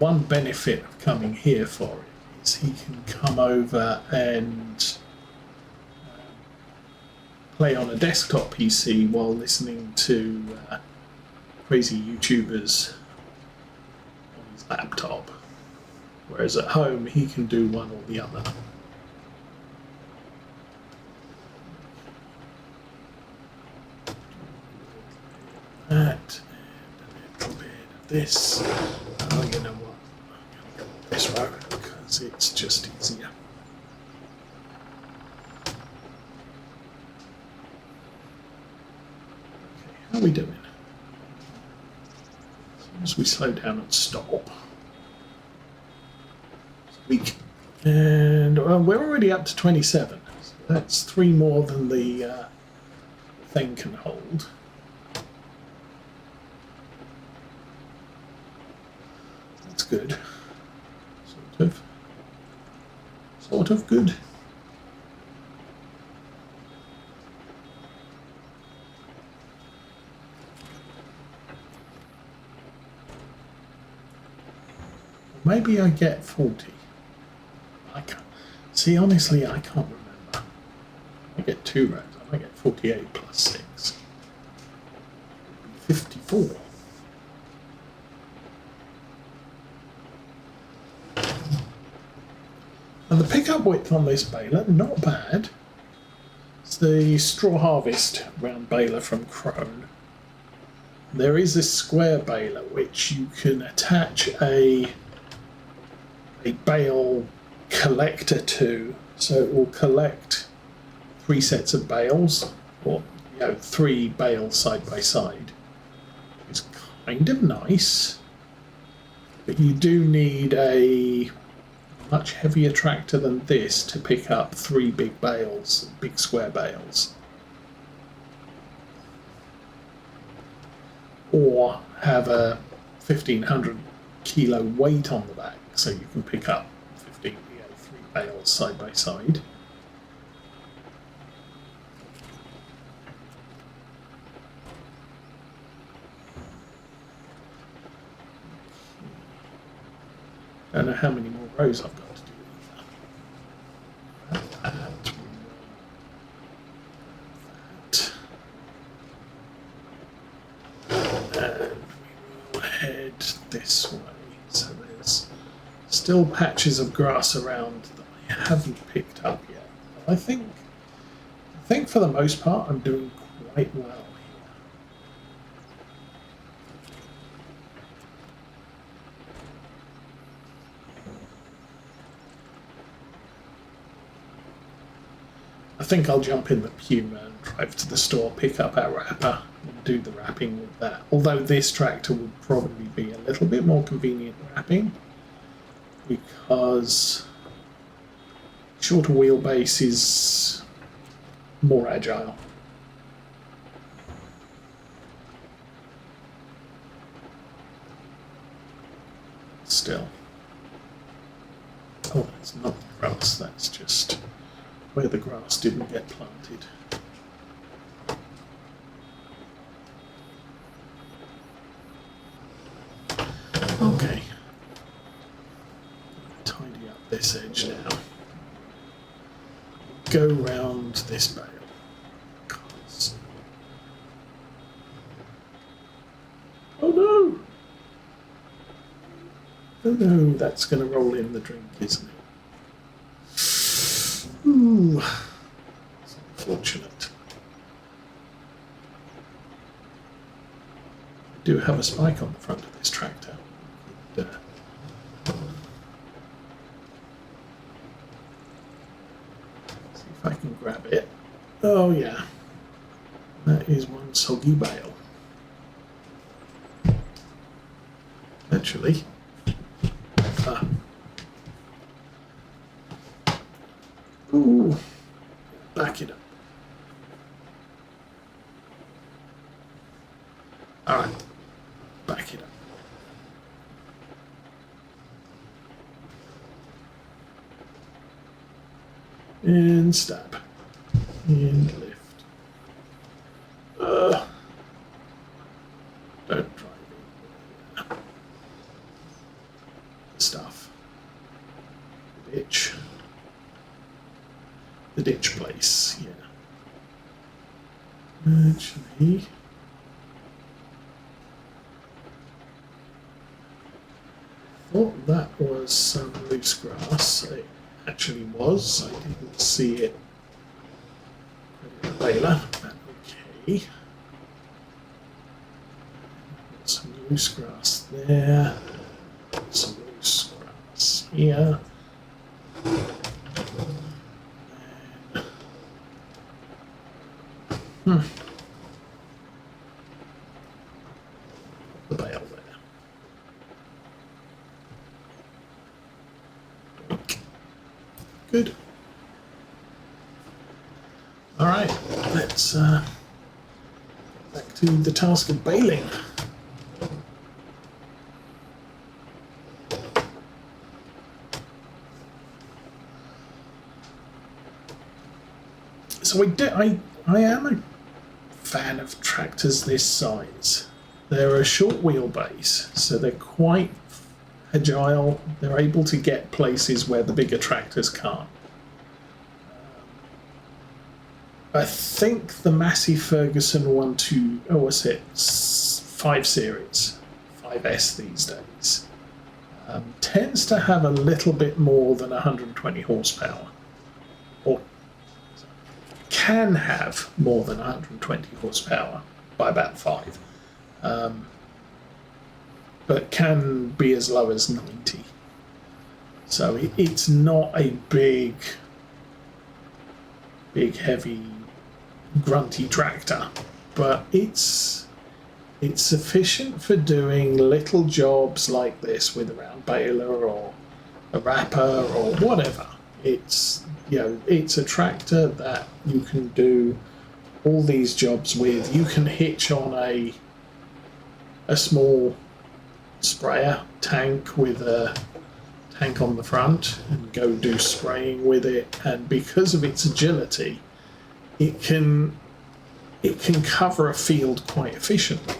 one benefit of coming here for it is he can come over and play on a desktop PC while listening to crazy YouTubers on his laptop. Whereas at home, he can do one or the other. That and a little bit of this. Oh, you know what? I'm going to go this road because it's just easier. Okay, how are we doing? As soon as we slow down and stop. Squeak. And we're already up to 27. So that's 3 more than the thing can hold. That's good. Sort of good. Maybe I get 40. I can't. See, honestly, I can't remember. I get 2 rounds. I might get 48 plus 6. 54. And the pickup width on this baler, not bad. It's the straw harvest round baler from Krone. There is this square baler which you can attach a bale collector to, so it will collect 3 sets of bales, or 3 bales side by side. It's kind of nice, but you do need a much heavier tractor than this to pick up 3 big bales, big square bales. Or have a 1,500 kilo weight on the back so you can pick up 3 bales side by side. I don't know how many more rows I've got to do with that. And we will head this way. So there's still patches of grass around that I haven't picked up yet. But I think for the most part I'm doing quite well. I think I'll jump in the Puma and drive to the store, pick up our wrapper, and do the wrapping with that. Although this tractor would probably be a little bit more convenient wrapping, because shorter wheelbase is more agile. Still. Oh, that's not grass, that's just where the grass didn't get planted. Okay. Tidy up this edge now. Go round this bale. Oh no! Oh no, that's going to roll in the drink, isn't it? Ooh, it's unfortunate. I do have a spike on the front of this tractor. See if I can grab it. Oh yeah, that is one soggy bale. Actually. Ooh, back it up. Alright, back it up. And stop. And lift. Don't drive it. ditch place. Yeah. Actually, thought that was some loose grass. It actually was. I didn't see it. Baler. Okay. Some loose grass there. Some loose grass here. And, the bale there. Good. All right, let's back to the task of baling. So I am a fan of tractors this size. They're a short wheelbase, so they're quite agile. They're able to get places where the bigger tractors can't. I think the Massey Ferguson 5 series, 5S these days, tends to have a little bit more than 120 horsepower, or can have more than 120 horsepower by about 5, but can be as low as 90. So it's not a big, heavy, grunty tractor, but it's sufficient for doing little jobs like this with a round baler or a wrapper or whatever. It's a tractor that you can do all these jobs with. You can hitch on a small sprayer tank with a tank on the front and go do spraying with it, and because of its agility, it can cover a field quite efficiently.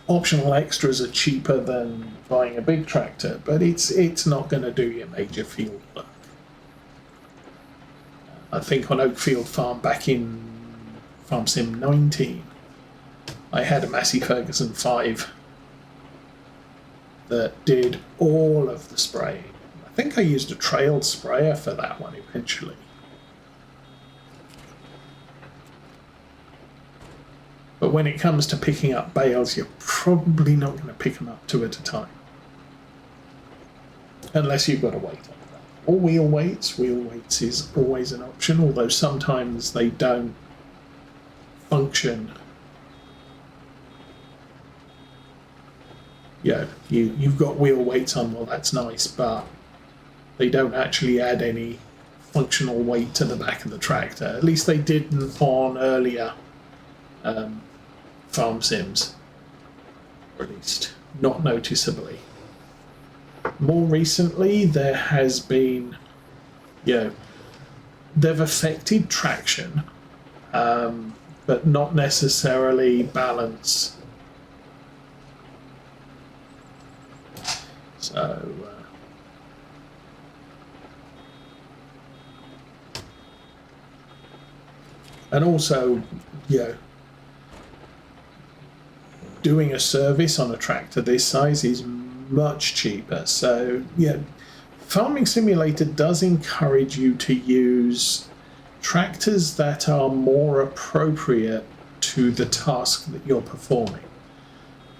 Optional extras are cheaper than buying a big tractor, but it's not going to do your major field work. I think on Oakfield Farm back in Farm Sim 19, I had a Massey Ferguson 5 that did all of the spraying. I think I used a trailed sprayer for that one eventually. But when it comes to picking up bales, you're probably not going to pick them up 2 at a time. Unless you've got a weight on that. Or wheel weights. Wheel weights is always an option, although sometimes they don't function. You've got wheel weights on, well, that's nice, but they don't actually add any functional weight to the back of the tractor. At least they didn't on earlier farm sims, or at least not noticeably. More recently, there has been, they've affected traction, but not necessarily balance. So, and also, doing a service on a tractor this size is much cheaper. So, Farming Simulator does encourage you to use tractors that are more appropriate to the task that you're performing.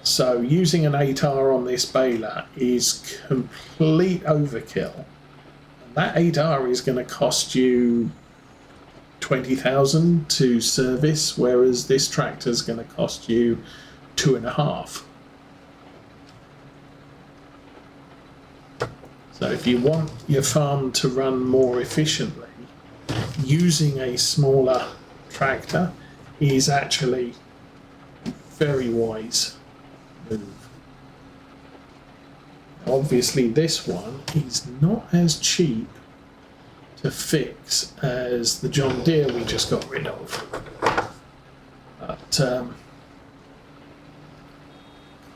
So using an 8R on this baler is complete overkill. And that 8R is going to cost you 20,000 to service, whereas this tractor is going to cost you 2.5. So if you want your farm to run more efficiently, using a smaller tractor is actually a very wise move. Obviously this one is not as cheap to fix as the John Deere we just got rid of. But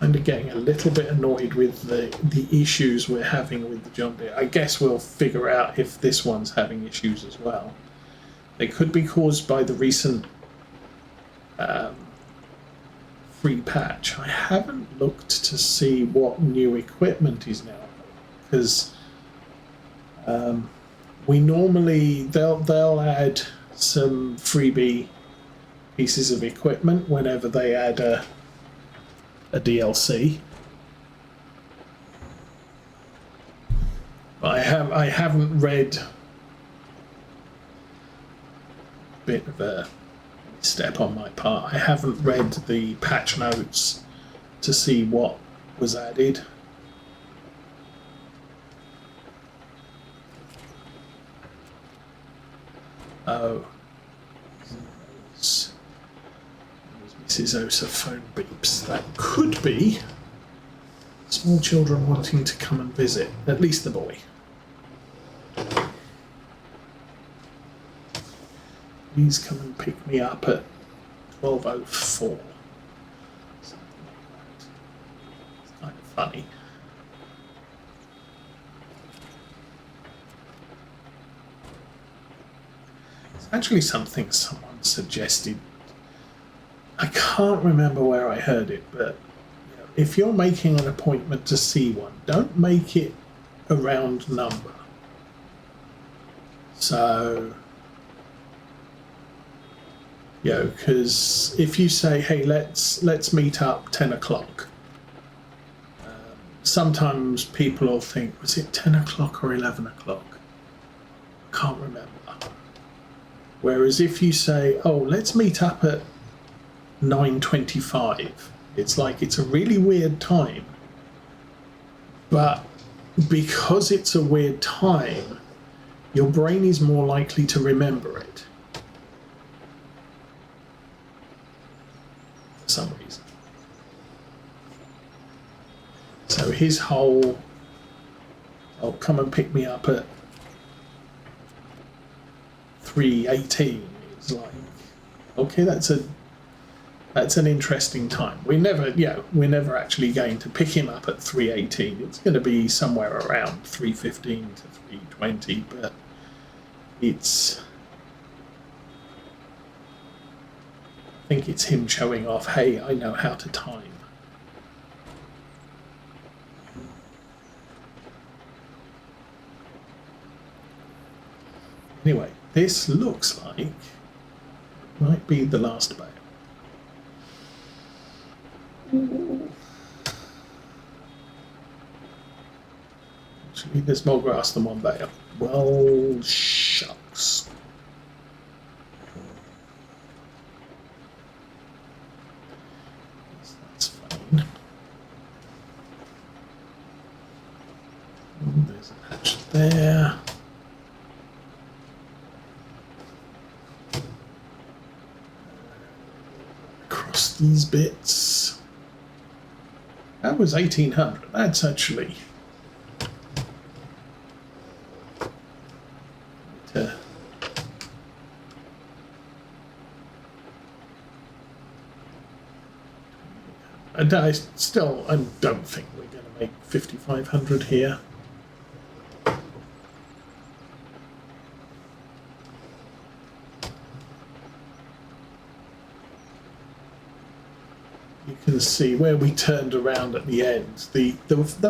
kind of getting a little bit annoyed with the issues we're having with the John Deere. I guess we'll figure out if this one's having issues as well. They could be caused by the recent free patch. I haven't looked to see what new equipment is now, because we normally they'll add some freebie pieces of equipment whenever they add a DLC. But I haven't read. Bit of a step on my part. I haven't read the patch notes to see what was added. Oh, Mrs. Osa phone beeps. That could be small children wanting to come and visit, at least the boy. Please come and pick me up at 12:04. Something like that. It's kind of funny. It's actually something someone suggested. I can't remember where I heard it, but if you're making an appointment to see one, don't make it a round number. So, because if you say, hey, let's meet up 10 o'clock, sometimes people will think, was it 10 o'clock or 11 o'clock? I can't remember. Whereas if you say, oh, let's meet up at 9:25, it's like it's a really weird time. But because it's a weird time, your brain is more likely to remember it. For some reason. So his whole, oh, come and pick me up at 3:18 is like, okay, that's an interesting time. We're never actually going to pick him up at 3:18. It's going to be somewhere around 3:15 to 3:20, but I think it's him showing off, hey, I know how to time. Anyway, this looks like it might be the last bale. Actually, there's more grass than one bale. Well, shucks. That's fine. There's a patch there. Across these bits. That was 1800. That's actually and I don't think we're going to make 5,500 here. You can see where we turned around at the end. The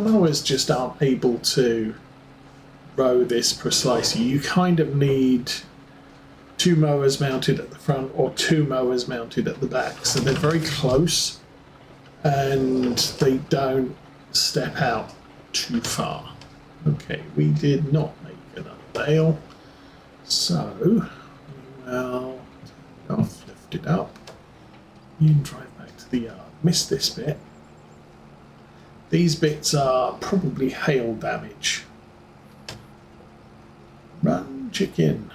mowers just aren't able to row this precisely. You kind of need two mowers mounted at the front or two mowers mounted at the back. So they're very close and they don't step out too far. Okay, we did not make another bale. So we will turn it off, lift it up, and drive back to the yard. Missed this bit. These bits are probably hail damage. Run, chicken.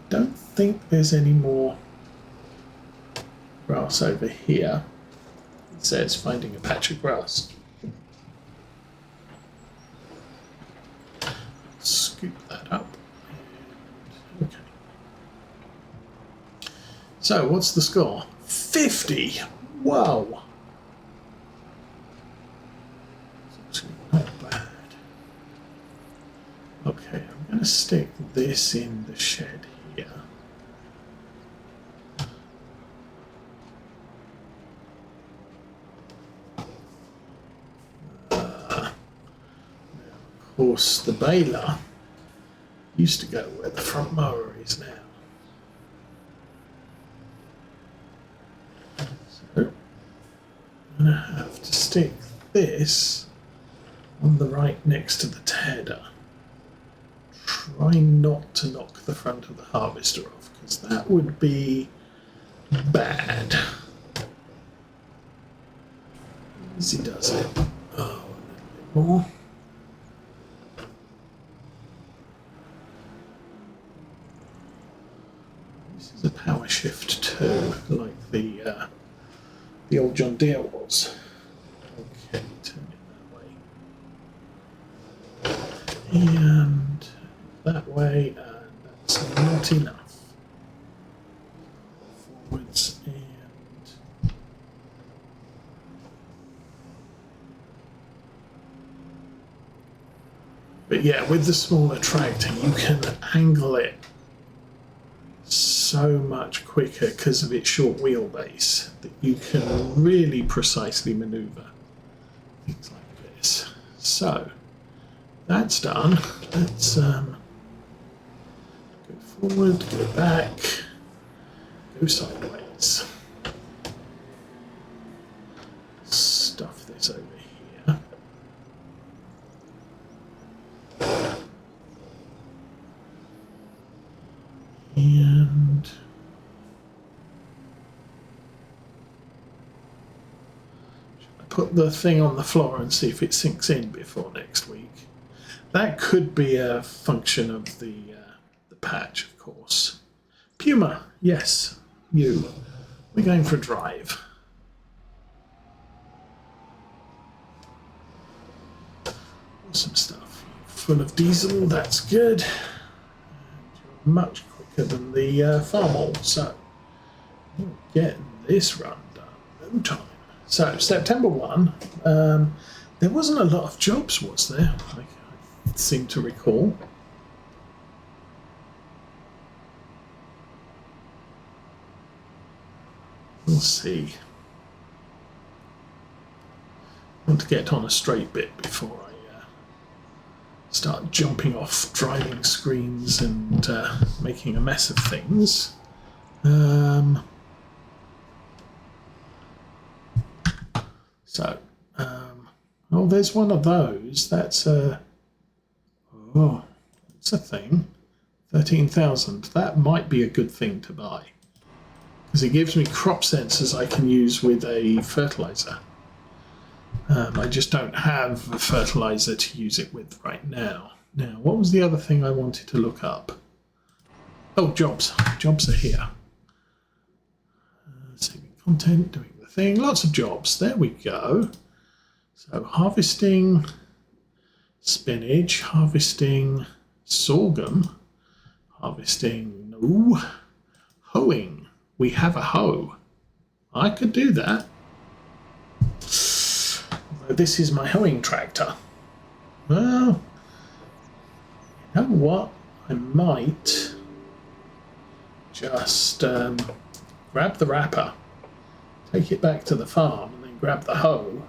Don't think there's any more grass over here. It says finding a patch of grass. Scoop that up. And, okay. So what's the score? 50. Wow. It's actually not bad. Okay, I'm going to stick this in the shed here. Now, of course, the baler used to go where the front mower is now. So I'm going to have to stick this on the right next to the tedder. Try not to knock the front of the harvester off, because that would be bad. Easy does it. Oh, a little bit more. This is a power shift too, like the old John Deere was. Okay, turn it that way. And that way, and that's not enough. Forwards and... But yeah, with the smaller tractor, you can angle it so much quicker because of its short wheelbase that you can really precisely maneuver things like this. So that's done. Let's go forward, go back, go sideways. Stuff this over here. And should I put the thing on the floor and see if it sinks in before next week? That could be a function of the patch, of course. Puma, yes, you. We're going for a drive. Awesome stuff. Full of diesel, that's good. And you're much quicker than the farm, so we'll get this run done. No time. So September 1, there wasn't a lot of jobs, was there? I seem to recall. We'll see. I want to get on a straight bit before I start jumping off driving screens and making a mess of things. Oh, there's one of those. That's a thing. 13,000. That might be a good thing to buy because it gives me crop sensors I can use with a fertilizer. I just don't have a fertilizer to use it with right now. Now, what was the other thing I wanted to look up? Oh, jobs. Jobs are here. Saving content, doing the thing. Lots of jobs. There we go. So harvesting spinach, harvesting sorghum, harvesting, no, hoeing. We have a hoe. I could do that. Although this is my hoeing tractor. Well, you know what? I might just grab the wrapper, take it back to the farm, and then grab the hoe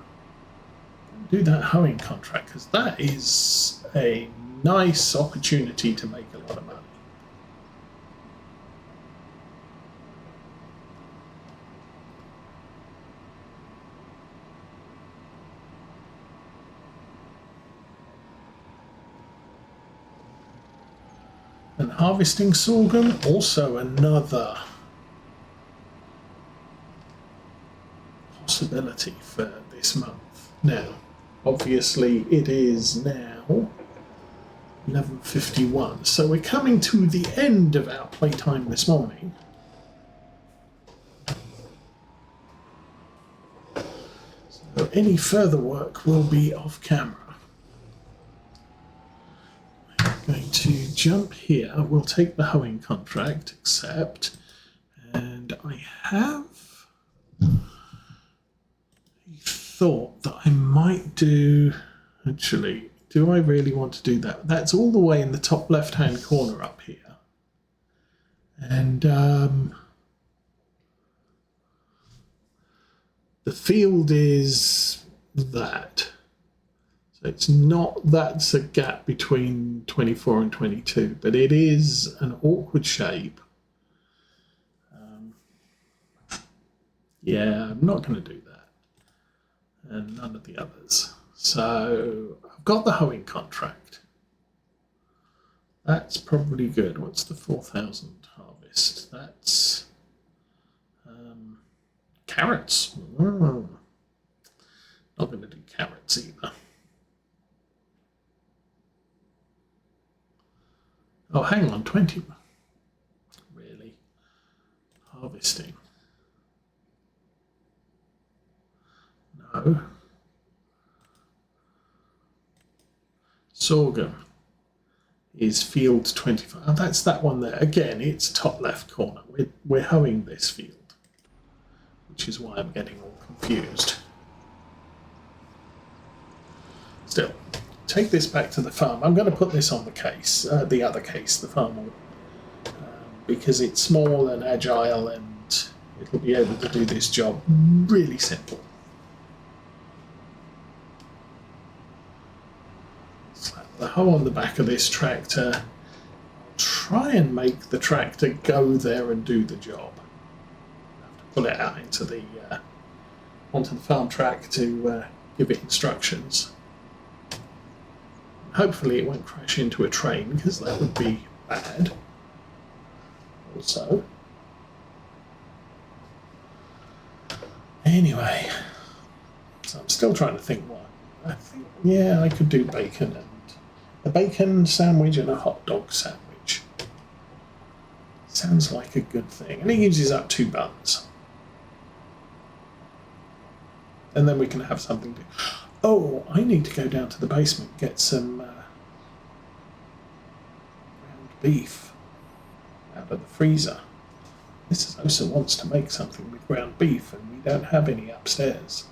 and do that hoeing contract, because that is a nice opportunity to make a lot of money. And harvesting sorghum, also another possibility for this month. Now, obviously it is now 11:51, so we're coming to the end of our playtime this morning. So any further work will be off camera. Going to jump here. We'll take the hoeing contract, accept, and I have thought that I might do, actually, do I really want to do that? That's all the way in the top left-hand corner up here. And the field is that. So it's not, that's a gap between 24 and 22, but it is an awkward shape. Yeah, I'm not going to do that. And none of the others. So I've got the hoeing contract. That's probably good. What's the 4,000 harvest? That's carrots. Not going to do carrots either. Oh, hang on, 20. Really? Harvesting. No. Sorghum is field 25. Oh, that's that one there. Again, it's top left corner. We're hoeing this field, which is why I'm getting all confused. Still, take this back to the farm. I'm going to put this on the case, the other case, the farm, because it's small and agile and it'll be able to do this job really simple. Slap the hoe on the back of this tractor. I'll try and make the tractor go there and do the job. I have to pull it out into the onto the farm track to give it instructions. Hopefully it won't crash into a train, because that would be bad. Also, anyway, so I'm still trying to think what. I think, yeah, I could do bacon and a bacon sandwich and a hot dog sandwich. Sounds like a good thing. And it uses up 2 buns. And then we can have something to... Oh, I need to go down to the basement, get some ground beef out of the freezer. Mrs. Osa wants to make something with ground beef, and we don't have any upstairs.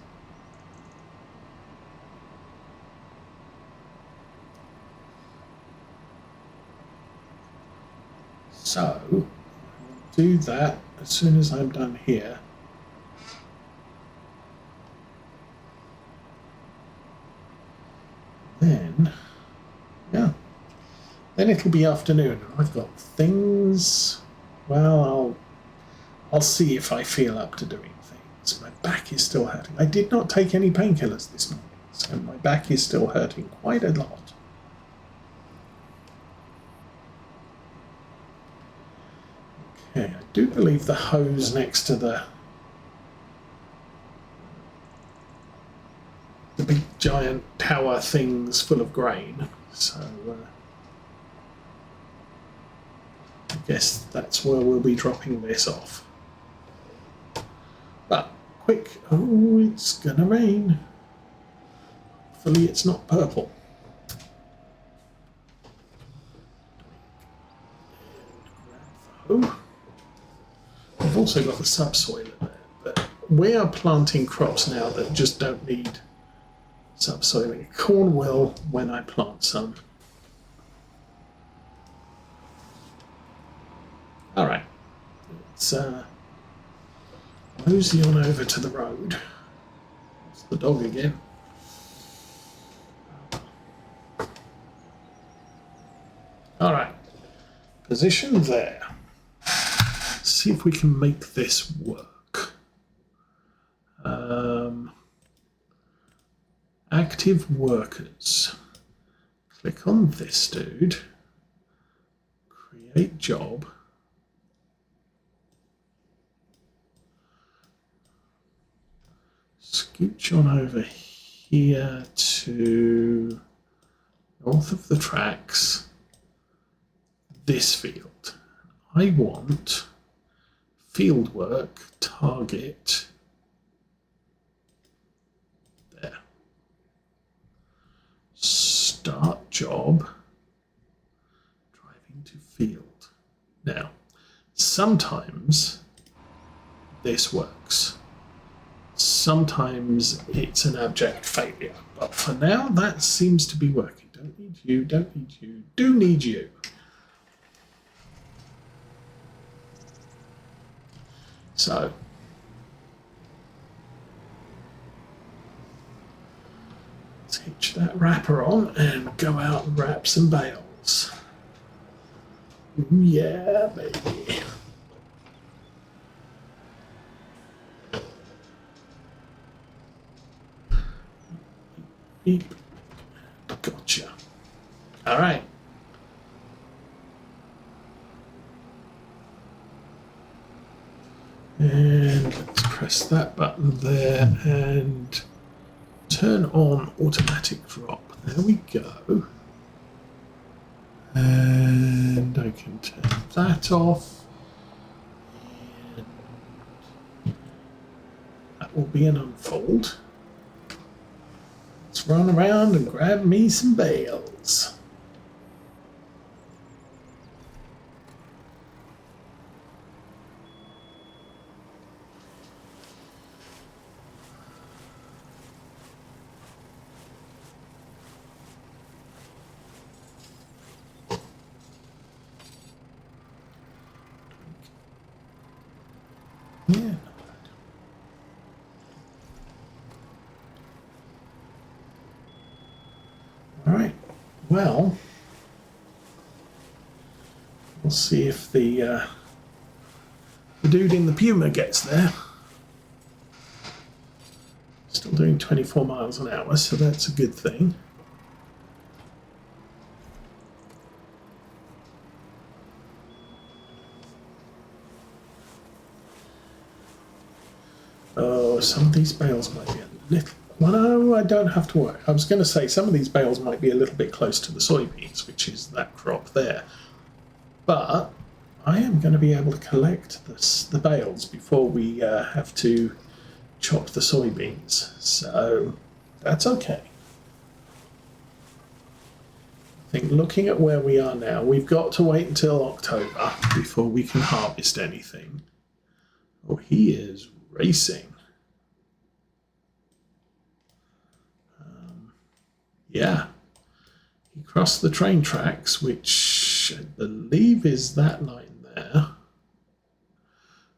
So, I'll do that as soon as I'm done here. Then, yeah, then it'll be afternoon. I've got things. Well, I'll see if I feel up to doing things. My back is still hurting. I did not take any painkillers this morning, so my back is still hurting quite a lot. Okay, I do believe the hose next to the big giant tower things full of grain, so I guess that's where we'll be dropping this off. But quick, oh, it's gonna rain. Hopefully it's not purple. Oh, I've also got the subsoil in there, but we are planting crops now that just don't need subsoiling. Corn will when I plant some. All right, let's mosey on over to the road. It's the dog again. All right, position there. Let's see if we can make this work. Active workers. Click on this dude. Create job. Scooch on over here to north of the tracks. This field. I want field work target there. Start job, driving to field. Now, sometimes this works. sometimes it's an abject failure. But for now, that seems to be working. Don't need you, don't need you, do need you. So, let's hitch that wrapper on and go out and wrap some bales. Ooh, yeah, baby. Beep. Gotcha. All right. And let's press that button there and turn on automatic drop. There we go. And I can turn that off. And that will be an unfold. Let's run around and grab me some bales. Yeah. All right. Well, we'll see if the dude in the Puma gets there. Still doing 24 miles an hour, so that's a good thing. Oh, some of these bales might be a little... Well, no, I don't have to worry. I was going to say some of these bales might be a little bit close to the soybeans, which is that crop there. But I am going to be able to collect the bales before we have to chop the soybeans. So that's okay. I think looking at where we are now, we've got to wait until October before we can harvest anything. Oh, he is racing. Yeah, he crossed the train tracks, which I believe is that line there.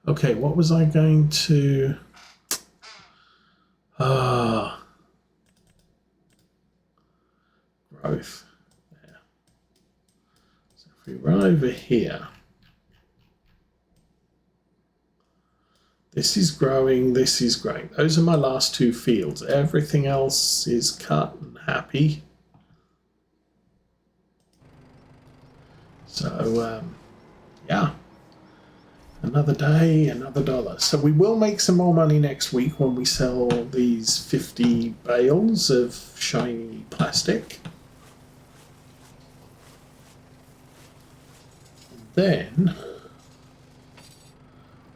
Okay, what was I going to... growth. There. So if we run over here, this is growing, this is growing. Those are my last two fields. Everything else is cut and happy. So, yeah, another day, another dollar. So we will make some more money next week when we sell these 50 bales of shiny plastic. Then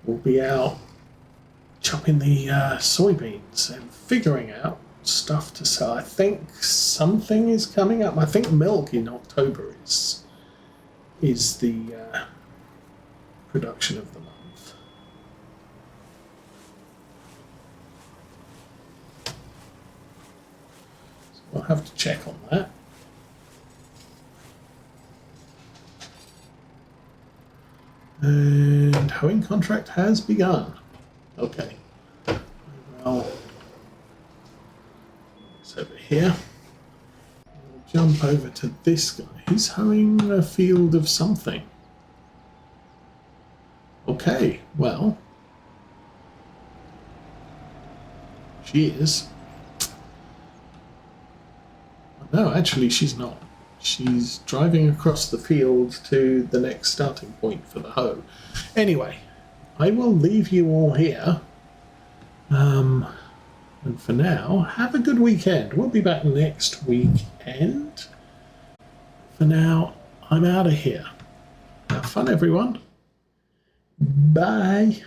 we'll be out chopping the soybeans and figuring out stuff to sell. I think something is coming up. I think milk in October is the production of the month. So we'll have to check on that. And hoeing contract has begun. Okay. Well, it's over here. We'll jump over to this guy. He's hoeing a field of something. Okay, well, she is. No, actually, she's not. She's driving across the field to the next starting point for the hoe. Anyway, I will leave you all here. And for now, have a good weekend. We'll be back next weekend. For now, I'm out of here. Have fun, everyone. Bye.